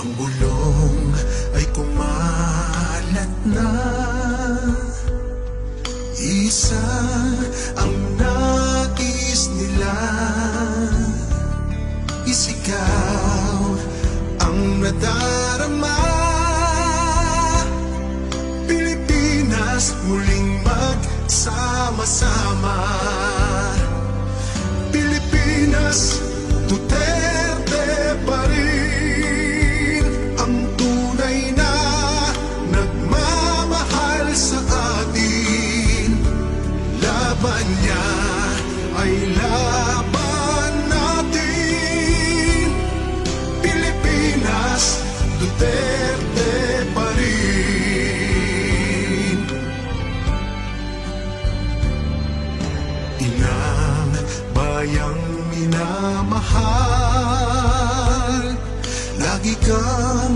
Ang bulong ay kumalat na, isa ang nais nila, isigaw ang nadarama. Pilipinas muling magsama-sama. Pilipinas, Duterte pa rin ang tunay na nagmamahal sa atin. Laban niya ay laban natin. Pilipinas, Duterte pa rin. Inang bayang minamahal, lagi kang